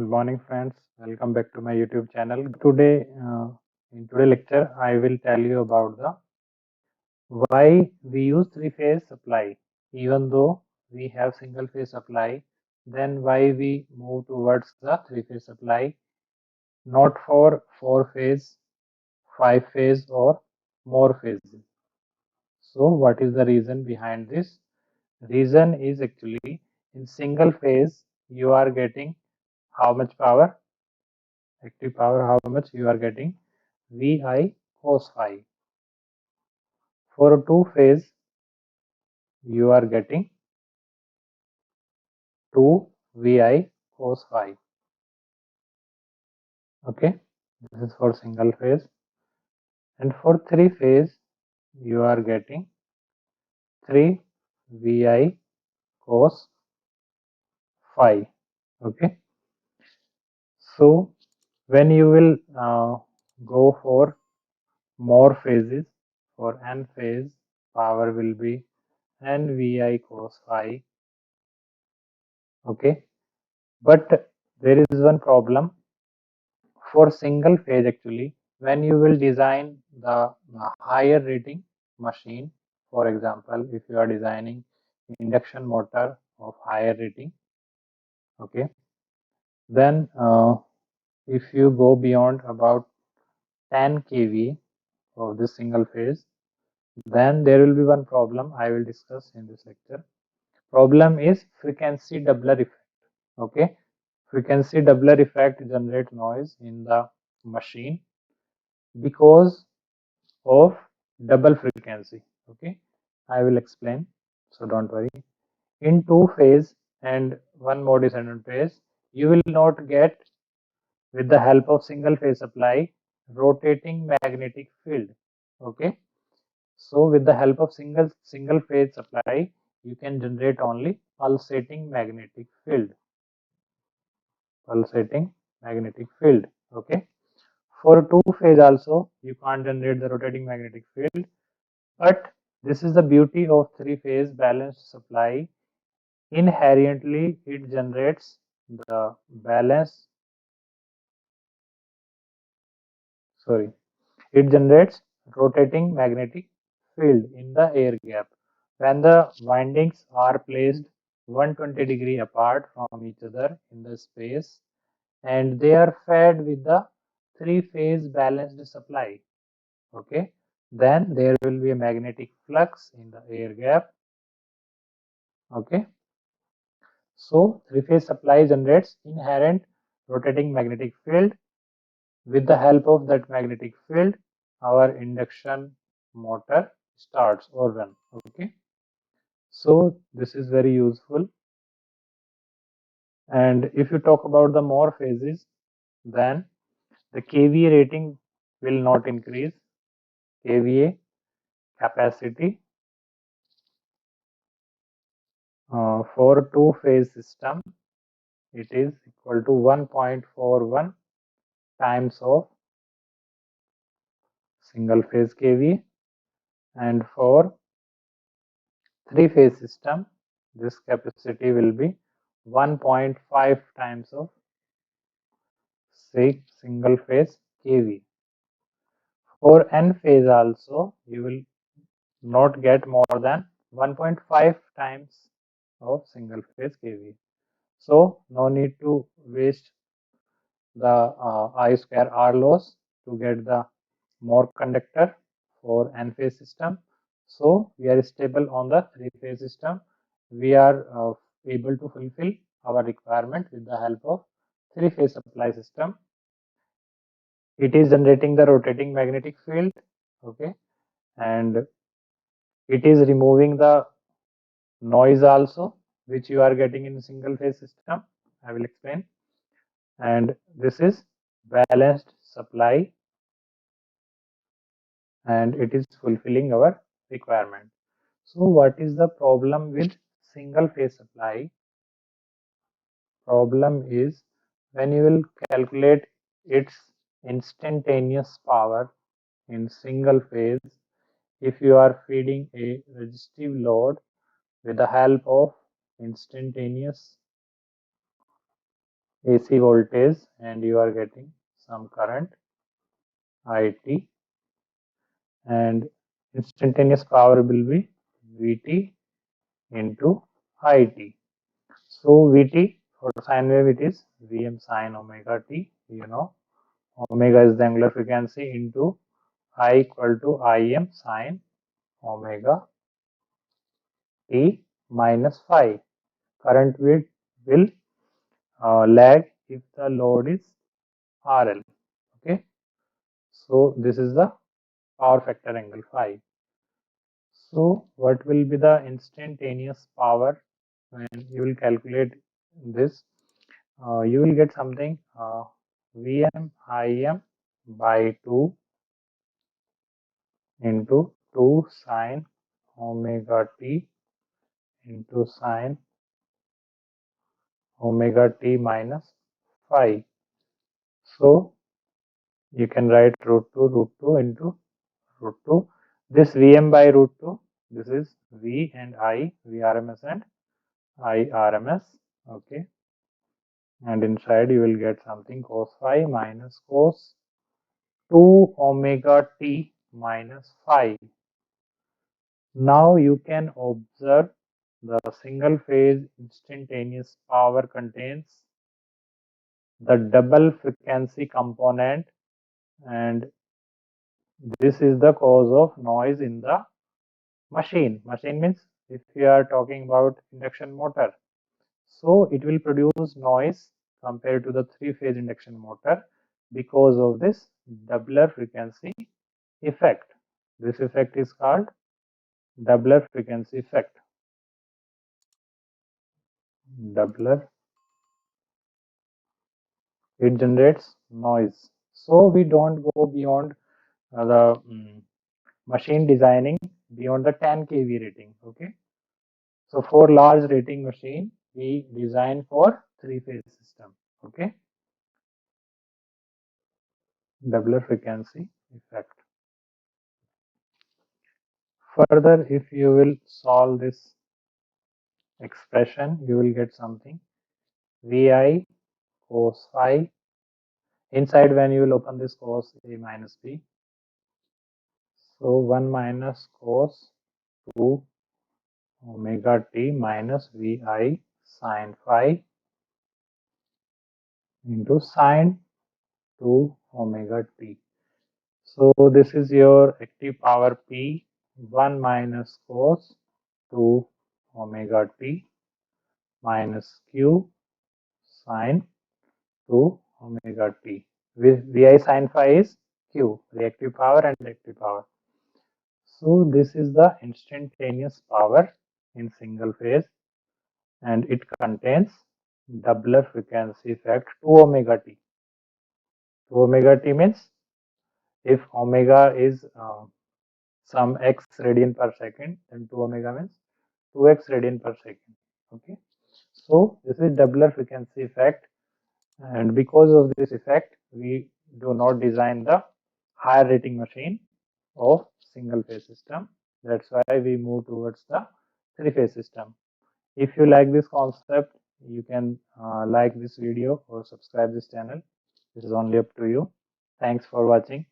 Good morning, friends. Welcome back to my YouTube channel. Today, in today's lecture, I will tell you about the why we use three-phase supply, even though we have single-phase supply. Then why we move towards the three-phase supply, not for four-phase, five-phase, or more phases. So, what is the reason behind this? Reason is actually in single phase you are getting how much power? Active power, how much you are getting? Vi cos phi. For a two phase you are getting 2 Vi cos phi. Okay, this is for single phase. And for three phase you are getting 3 Vi cos phi. Okay, so when you will go for more phases, for n phase power will be n Vi cos phi. Okay, but there is one problem for single phase actually. When you will design the higher rating machine, for example, if you are designing induction motor of higher rating, okay, then if you go beyond about 10 kV of this single phase, then there will be one problem I will discuss in this lecture. Problem is frequency doubler effect. Okay, frequency doubler effect generate noise in the machine because of double frequency. Okay, I will explain, so don't worry. In two phase and one more descendant phase, you will not get, with the help of single phase supply, rotating magnetic field. Okay, so with the help of single phase supply you can generate only pulsating magnetic field. Okay, for two phase also you can't generate the rotating magnetic field, but this is the beauty of three phase balanced supply. Inherently it generates the balance, it generates rotating magnetic field in the air gap when the windings are placed 120 degree apart from each other in the space and they are fed with the three phase balanced supply. Okay, then there will be a magnetic flux in the air gap. Okay, so three phase supply generates inherent rotating magnetic field. With the help of that magnetic field our induction motor starts or run. Okay, so this is very useful. And if you talk about the more phases, then the kVA rating will not increase. kVA capacity for two phase system, it is equal to 1.41 times of single phase kVA, and for three phase system this capacity will be 1.5 times of single phase kV. For n phase also you will not get more than 1.5 times of single phase kV. So no need to waste the I square R loss to get the more conductor for n phase system. So we are stable on the three phase system. We are able to fulfill our requirement with the help of three phase supply system. It is generating the rotating magnetic field. Okay, and it is removing the noise also which you are getting in single phase system. I will explain. And this is balanced supply and it is fulfilling our requirement. So what is the problem with single phase supply? Problem is when you will calculate its instantaneous power in single phase, if you are feeding a resistive load with the help of instantaneous AC voltage and you are getting some current IT, and instantaneous power will be Vt into IT. So Vt for sine wave it is Vm sine omega t. You know, omega is the angular frequency into I equal to Im sine omega t minus phi. Current will lag if the load is RL. Okay, so this is the power factor angle phi. So what will be the instantaneous power when you will calculate this? You will get something Vm Im by 2 into 2 sine omega t into sine omega t minus phi. So you can write root 2 into root 2. This Vm by root 2, this is V and I, Vrms and IRMS. Okay. And inside you will get something cos phi minus cos 2 omega t minus phi. Now you can observe the single phase instantaneous power contains the double frequency component, and this is the cause of noise in the machine. Machine means if we are talking about induction motor, so it will produce noise compared to the three-phase induction motor because of this doubler frequency effect. This effect is called doubler frequency effect. Doubler, it generates noise. So we don't go beyond the machine designing beyond the 10 kV rating. Okay. So for large rating machine, we design for three-phase system. Okay. Doubler frequency effect. Further, if you will solve this expression, you will get something Vi cos phi. Inside, when you will open this cos A minus B, so 1 minus cos 2 omega t minus Vi sin phi into sine 2 omega t. So this is your active power P, 1 minus cos 2 omega t minus q sine 2 omega t. With Vi sin phi is q, reactive power and active power. So this is the instantaneous power in single phase, and it contains doubler frequency effect 2 omega t. 2 omega t means if omega is some x radian per second, then 2 omega means 2x radian per second. Okay, so this is doubler frequency effect, and because of this effect, we do not design the higher rating machine of single phase system. That's why we move towards the three phase system. If you like this concept, you can like this video or subscribe this channel. This is only up to you. Thanks for watching.